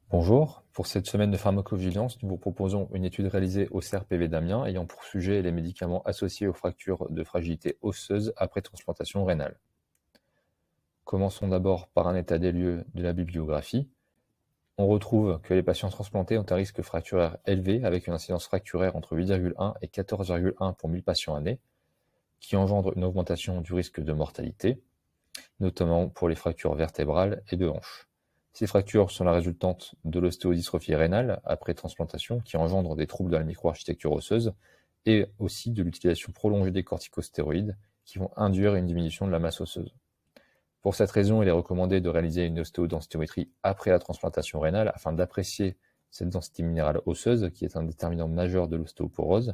Bonjour, pour cette semaine de pharmacovigilance, nous vous proposons une étude réalisée au CERPV d'Amiens ayant pour sujet les médicaments associés aux fractures de fragilité osseuse après transplantation rénale. Commençons d'abord par un état des lieux de la bibliographie. On retrouve que les patients transplantés ont un risque fracturaire élevé avec une incidence fracturaire entre 8,1 et 14,1 pour 1000 patients année, qui engendre une augmentation du risque de mortalité, notamment pour les fractures vertébrales et de hanches. Ces fractures sont la résultante de l'ostéodystrophie rénale après transplantation qui engendre des troubles de la microarchitecture osseuse et aussi de l'utilisation prolongée des corticostéroïdes qui vont induire une diminution de la masse osseuse. Pour cette raison, il est recommandé de réaliser une ostéodensitométrie après la transplantation rénale afin d'apprécier cette densité minérale osseuse qui est un déterminant majeur de l'ostéoporose.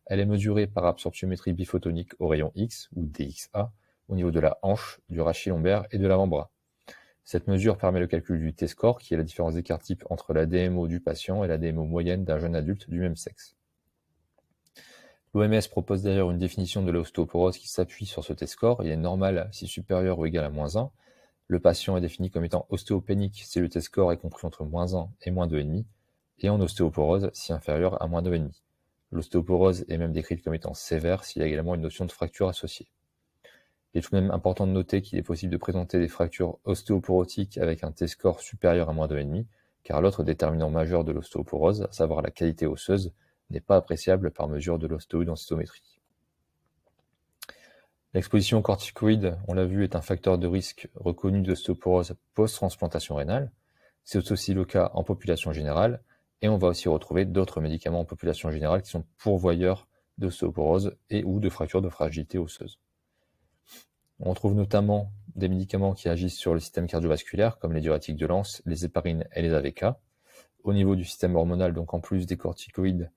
Elle est mesurée par absorptiométrie biphotonique au rayon X ou DXA au niveau de la hanche, du rachis lombaire et de l'avant-bras. Cette mesure permet le calcul du T-score, qui est la différence d'écart type entre la DMO du patient et la DMO moyenne d'un jeune adulte du même sexe. L'OMS propose d'ailleurs une définition de l'ostéoporose qui s'appuie sur ce T-score. Il est normal si supérieur ou égal à -1. Le patient est défini comme étant ostéopénique si le T-score est compris entre -1 et -2,5, et en ostéoporose si inférieur à -2,5. L'ostéoporose est même décrite comme étant sévère s'il y a également une notion de fracture associée. Il est tout de même important de noter qu'il est possible de présenter des fractures ostéoporotiques avec un T-score supérieur à -2,5, car l'autre déterminant majeur de l'ostéoporose, à savoir la qualité osseuse, n'est pas appréciable par mesure de l'ostéodensitométrie. L'exposition aux corticoïdes, on l'a vu, est un facteur de risque reconnu d'ostéoporose post-transplantation rénale. C'est aussi le cas en population générale, et on va aussi retrouver d'autres médicaments en population générale qui sont pourvoyeurs d'ostéoporose et ou de fractures de fragilité osseuse. On retrouve notamment des médicaments qui agissent sur le système cardiovasculaire, comme les diurétiques de Lens, les héparines et les AVK. Au niveau du système hormonal, donc en plus des corticoïdes,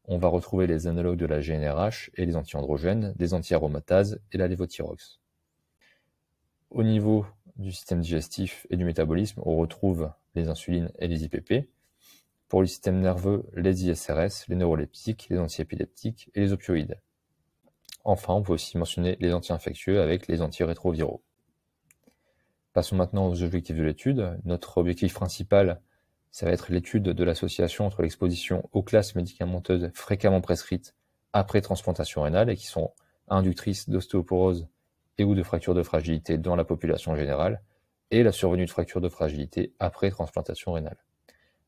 on va retrouver les analogues de la GnRH et les antiandrogènes, des antiaromatases et la lévothyrox. Au niveau du système digestif et du métabolisme, on retrouve les insulines et les IPP. Pour le système nerveux, les ISRS, les neuroleptiques, les antiépileptiques et les opioïdes. Enfin, on peut aussi mentionner les anti-infectieux avec les antirétroviraux. Passons maintenant aux objectifs de l'étude. Notre objectif principal, ça va être l'étude de l'association entre l'exposition aux classes médicamenteuses fréquemment prescrites après transplantation rénale et qui sont inductrices d'ostéoporose et ou de fractures de fragilité dans la population générale et la survenue de fractures de fragilité après transplantation rénale.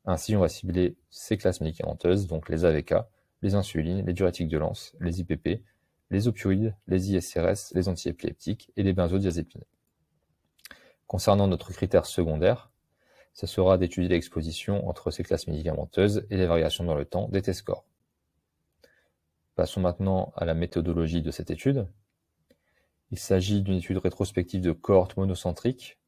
Ainsi, on va cibler ces classes médicamenteuses, donc les AVK, les insulines, les diurétiques de Lens, les IPP, les opioïdes, les ISRS, les antiépileptiques et les benzodiazépines. Concernant notre critère secondaire, ce sera d'étudier l'exposition entre ces classes médicamenteuses et les variations dans le temps des T-scores. Passons maintenant à la méthodologie de cette étude. Il s'agit d'une étude rétrospective de cohorte monocentrique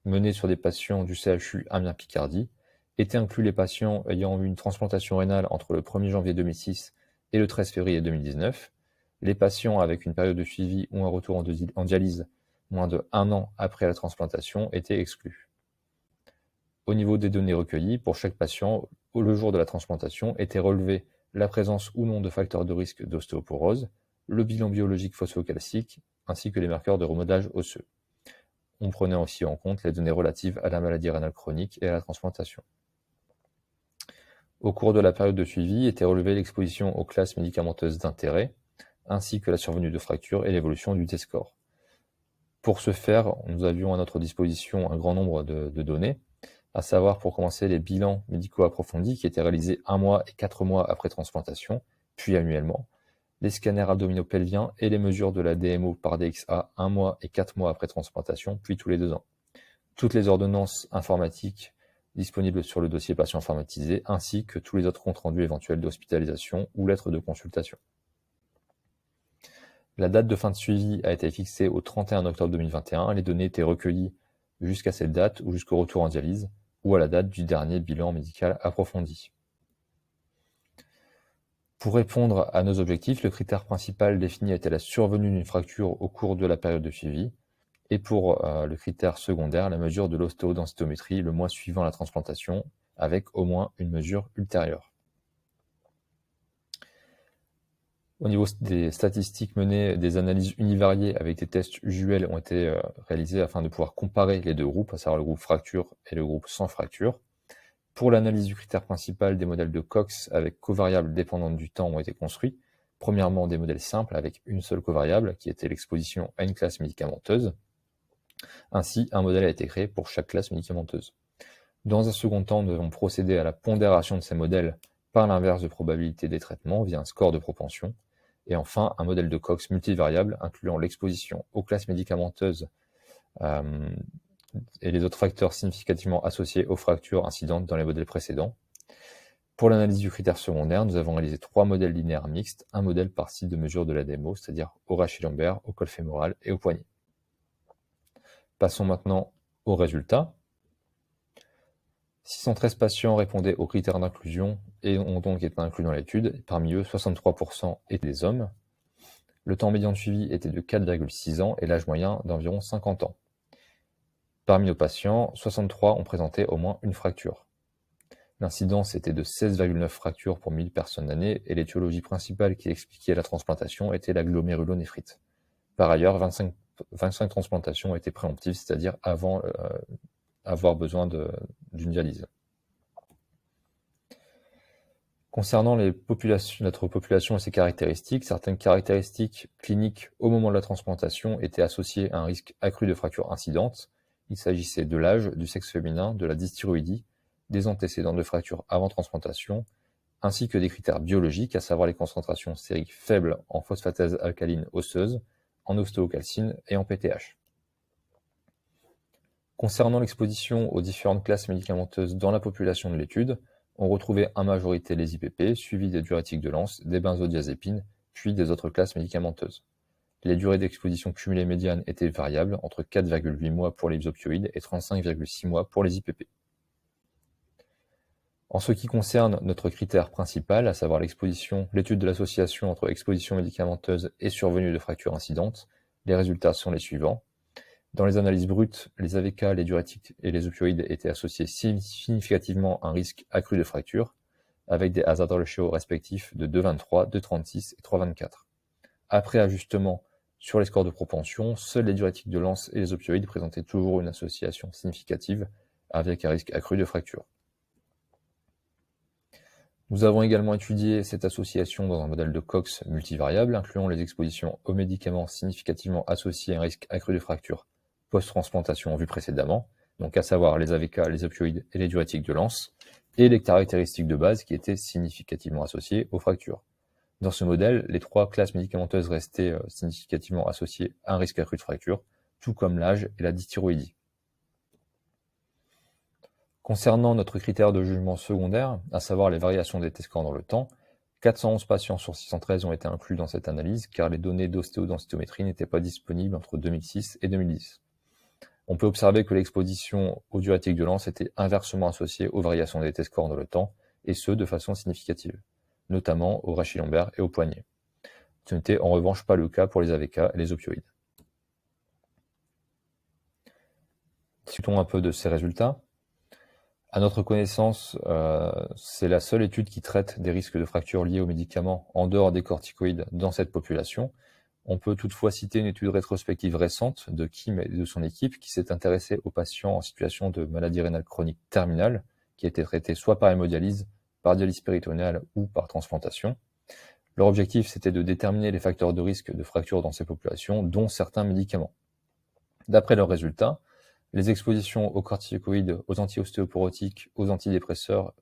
menée sur des patients du CHU Amiens-Picardie. Étaient inclus les patients ayant eu une transplantation rénale entre le 1er janvier 2006 et le 13 février 2019. Les patients avec une période de suivi ou un retour en dialyse moins de 1 an après la transplantation étaient exclus. Au niveau des données recueillies, pour chaque patient, le jour de la transplantation, était relevé la présence ou non de facteurs de risque d'ostéoporose, le bilan biologique phosphocalcique, ainsi que les marqueurs de remodelage osseux. On prenait aussi en compte les données relatives à la maladie rénale chronique et à la transplantation. Au cours de la période de suivi était relevée l'exposition aux classes médicamenteuses d'intérêt, ainsi que la survenue de fractures et l'évolution du T-score. Pour ce faire, nous avions à notre disposition un grand nombre de données, à savoir pour commencer les bilans médicaux approfondis qui étaient réalisés 1 mois et 4 mois après transplantation, puis annuellement, les scanners abdominopelviens et les mesures de la DMO par DXA 1 mois et 4 mois après transplantation, puis tous les 2 ans. Toutes les ordonnances informatiques disponibles sur le dossier patient informatisé, ainsi que tous les autres comptes rendus éventuels d'hospitalisation ou lettres de consultation. La date de fin de suivi a été fixée au 31 octobre 2021. Les données étaient recueillies jusqu'à cette date ou jusqu'au retour en dialyse ou à la date du dernier bilan médical approfondi. Pour répondre à nos objectifs, le critère principal défini était la survenue d'une fracture au cours de la période de suivi et pour le critère secondaire, la mesure de l'ostéodensitométrie le mois suivant la transplantation avec au moins une mesure ultérieure. Au niveau des statistiques menées, des analyses univariées avec des tests usuels ont été réalisés afin de pouvoir comparer les deux groupes, à savoir le groupe fracture et le groupe sans fracture. Pour l'analyse du critère principal, des modèles de Cox avec covariables dépendantes du temps ont été construits. Premièrement, des modèles simples avec une seule covariable, qui était l'exposition à une classe médicamenteuse. Ainsi, un modèle a été créé pour chaque classe médicamenteuse. Dans un second temps, nous avons procédé à la pondération de ces modèles par l'inverse de probabilité des traitements via un score de propension. Et enfin, un modèle de Cox multivariable incluant l'exposition aux classes médicamenteuses et les autres facteurs significativement associés aux fractures incidentes dans les modèles précédents. Pour l'analyse du critère secondaire, nous avons réalisé 3 modèles linéaires mixtes, un modèle par site de mesure de la démo, c'est-à-dire au rachis lombaire, au col fémoral et au poignet. Passons maintenant aux résultats. 613 patients répondaient aux critères d'inclusion et ont donc été inclus dans l'étude. Parmi eux, 63% étaient des hommes. Le temps médian de suivi était de 4,6 ans et l'âge moyen d'environ 50 ans. Parmi nos patients, 63 ont présenté au moins une fracture. L'incidence était de 16,9 fractures pour 1000 personnes l'année et l'étiologie principale qui expliquait la transplantation était la glomérulonéphrite. Par ailleurs, 25 transplantations étaient préemptives, c'est-à-dire avant avoir besoin d'une dialyse. Concernant notre population et ses caractéristiques, certaines caractéristiques cliniques au moment de la transplantation étaient associées à un risque accru de fractures incidentes. Il s'agissait de l'âge, du sexe féminin, de la dysthyroïdie, des antécédents de fractures avant transplantation, ainsi que des critères biologiques, à savoir les concentrations sériques faibles en phosphatase alcaline osseuse, en ostéocalcine et en PTH. Concernant l'exposition aux différentes classes médicamenteuses dans la population de l'étude, on retrouvait en majorité les IPP, suivis des diurétiques de Lens, des benzodiazépines, puis des autres classes médicamenteuses. Les durées d'exposition cumulées médianes étaient variables, entre 4,8 mois pour les opioïdes et 35,6 mois pour les IPP. En ce qui concerne notre critère principal, à savoir l'étude de l'association entre exposition médicamenteuse et survenue de fractures incidentes, les résultats sont les suivants. Dans les analyses brutes, les AVK, les diurétiques et les opioïdes étaient associés significativement à un risque accru de fracture, avec des hazard ratios respectifs de 2,23, 2,36 et 3,24. Après ajustement sur les scores de propension, seuls les diurétiques de Lens et les opioïdes présentaient toujours une association significative avec un risque accru de fracture. Nous avons également étudié cette association dans un modèle de Cox multivariable, incluant les expositions aux médicaments significativement associés à un risque accru de fracture post-transplantation vu précédemment, donc à savoir les AVK, les opioïdes et les diurétiques de Lens, et les caractéristiques de base qui étaient significativement associées aux fractures. Dans ce modèle, les 3 classes médicamenteuses restaient significativement associées à un risque accru de fracture, tout comme l'âge et la dysthyroïdie. Concernant notre critère de jugement secondaire, à savoir les variations des T-scores dans le temps, 411 patients sur 613 ont été inclus dans cette analyse car les données d'ostéodensitométrie n'étaient pas disponibles entre 2006 et 2010. On peut observer que l'exposition aux diurétiques de Lens était inversement associée aux variations des T-scores dans le temps, et ce de façon significative, notamment au rachis lombaire et au poignet. Ce n'était en revanche pas le cas pour les AVK et les opioïdes. Discutons un peu de ces résultats. À notre connaissance, c'est la seule étude qui traite des risques de fractures liés aux médicaments en dehors des corticoïdes dans cette population. On peut toutefois citer une étude rétrospective récente de Kim et de son équipe qui s'est intéressée aux patients en situation de maladie rénale chronique terminale qui étaient traités soit par hémodialyse, par dialyse péritonéale ou par transplantation. Leur objectif, c'était de déterminer les facteurs de risque de fracture dans ces populations, dont certains médicaments. D'après leurs résultats, les expositions aux corticoïdes, aux anti-ostéoporotiques, aux antidépresseurs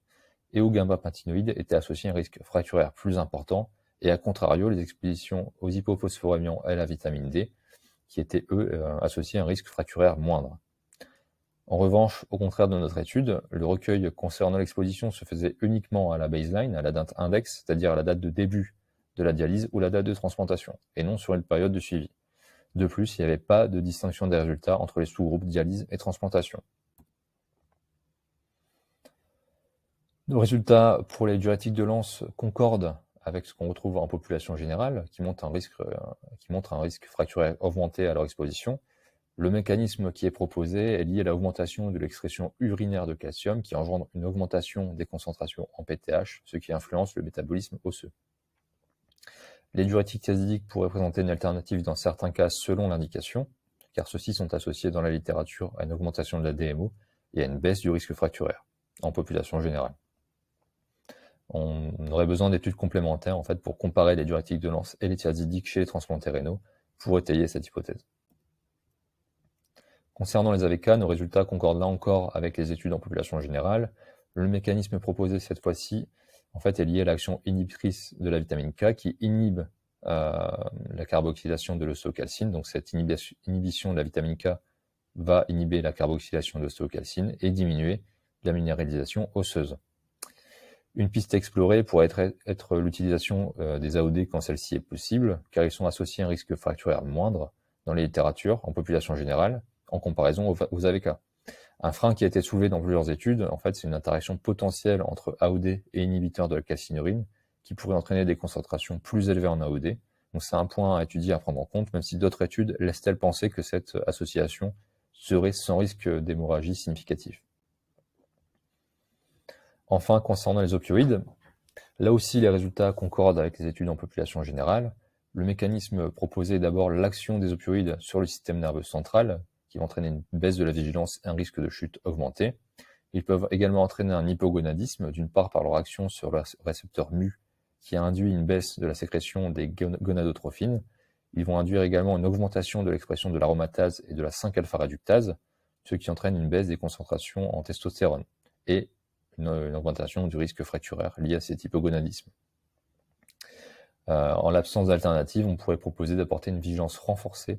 et aux gabapentinoïdes étaient associées à un risque fracturaire plus important, et à contrario, les expositions aux hypophosphorémiants et à la vitamine D, qui étaient, eux, associés à un risque fracturaire moindre. En revanche, au contraire de notre étude, le recueil concernant l'exposition se faisait uniquement à la baseline, à la date index, c'est-à-dire à la date de début de la dialyse ou la date de transplantation, et non sur une période de suivi. De plus, il n'y avait pas de distinction des résultats entre les sous-groupes dialyse et transplantation. Nos résultats pour les diurétiques de Lens concordent avec ce qu'on retrouve en population générale, qui montre un risque fracturaire augmenté à leur exposition. Le mécanisme qui est proposé est lié à l'augmentation de l'excrétion urinaire de calcium qui engendre une augmentation des concentrations en PTH, ce qui influence le métabolisme osseux. Les diurétiques thiazidiques pourraient présenter une alternative dans certains cas selon l'indication, car ceux-ci sont associés dans la littérature à une augmentation de la DMO et à une baisse du risque fracturaire. en population générale. On aurait besoin d'études complémentaires en fait, pour comparer les diurétiques de Lens et les thiazidiques chez les transplantés rénaux pour étayer cette hypothèse. Concernant les AVK, nos résultats concordent là encore avec les études en population générale. Le mécanisme proposé cette fois-ci en fait, est lié à l'action inhibitrice de la vitamine K qui inhibe la carboxylation de l'ostéocalcine. Donc cette inhibition de la vitamine K va inhiber la carboxylation de l'ostéocalcine et diminuer la minéralisation osseuse. Une piste explorée pourrait être l'utilisation des AOD quand celle-ci est possible, car ils sont associés à un risque fracturaire moindre dans les littératures en population générale, en comparaison aux AVK. Un frein qui a été soulevé dans plusieurs études, en fait, c'est une interaction potentielle entre AOD et inhibiteurs de la calcinurine, qui pourrait entraîner des concentrations plus élevées en AOD. Donc c'est un point à étudier, à prendre en compte, même si d'autres études laissent-elles penser que cette association serait sans risque d'hémorragie significatif. Enfin, concernant les opioïdes, là aussi les résultats concordent avec les études en population générale. Le mécanisme proposé est d'abord l'action des opioïdes sur le système nerveux central, qui va entraîner une baisse de la vigilance et un risque de chute augmenté. Ils peuvent également entraîner un hypogonadisme, d'une part par leur action sur le récepteur mu, qui a induit une baisse de la sécrétion des gonadotrophines. Ils vont induire également une augmentation de l'expression de l'aromatase et de la 5-alpha-réductase, ce qui entraîne une baisse des concentrations en testostérone et une augmentation du risque fracturaire lié à cet hypogonadisme. En l'absence d'alternative, on pourrait proposer d'apporter une vigilance renforcée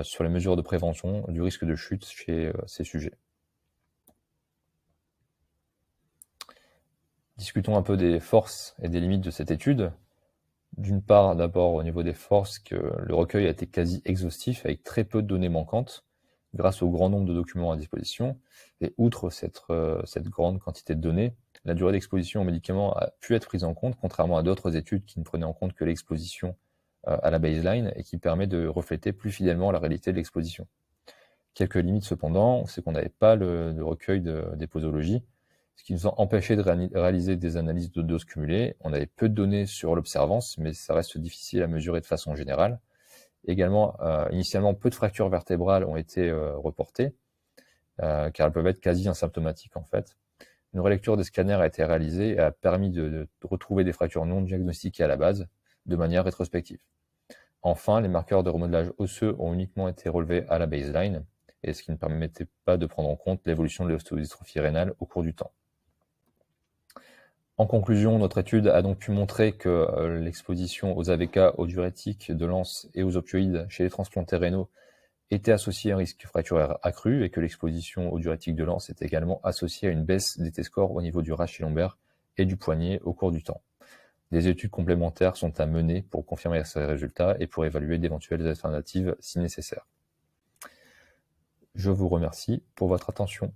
sur les mesures de prévention du risque de chute chez ces sujets. Discutons un peu des forces et des limites de cette étude. D'une part, d'abord au niveau des forces, que le recueil a été quasi exhaustif avec très peu de données manquantes grâce au grand nombre de documents à disposition. Et outre cette grande quantité de données, la durée d'exposition aux médicaments a pu être prise en compte, contrairement à d'autres études qui ne prenaient en compte que l'exposition à la baseline et qui permet de refléter plus fidèlement la réalité de l'exposition. Quelques limites cependant, c'est qu'on n'avait pas le recueil des posologies, ce qui nous a empêché de réaliser des analyses de doses cumulées. On avait peu de données sur l'observance, mais ça reste difficile à mesurer de façon générale. Également, initialement, peu de fractures vertébrales ont été reportées, car elles peuvent être quasi asymptomatiques en fait. Une relecture des scanners a été réalisée et a permis de retrouver des fractures non diagnostiquées à la base, de manière rétrospective. Enfin, les marqueurs de remodelage osseux ont uniquement été relevés à la baseline, et ce qui ne permettait pas de prendre en compte l'évolution de l'ostéodystrophie rénale au cours du temps. En conclusion, notre étude a donc pu montrer que l'exposition aux AVK, aux diurétiques de Lens et aux opioïdes chez les transplantés rénaux était associée à un risque fracturaire accru et que l'exposition aux diurétiques de Lens est également associée à une baisse des T-scores au niveau du rachis lombaire et du poignet au cours du temps. Des études complémentaires sont à mener pour confirmer ces résultats et pour évaluer d'éventuelles alternatives si nécessaire. Je vous remercie pour votre attention.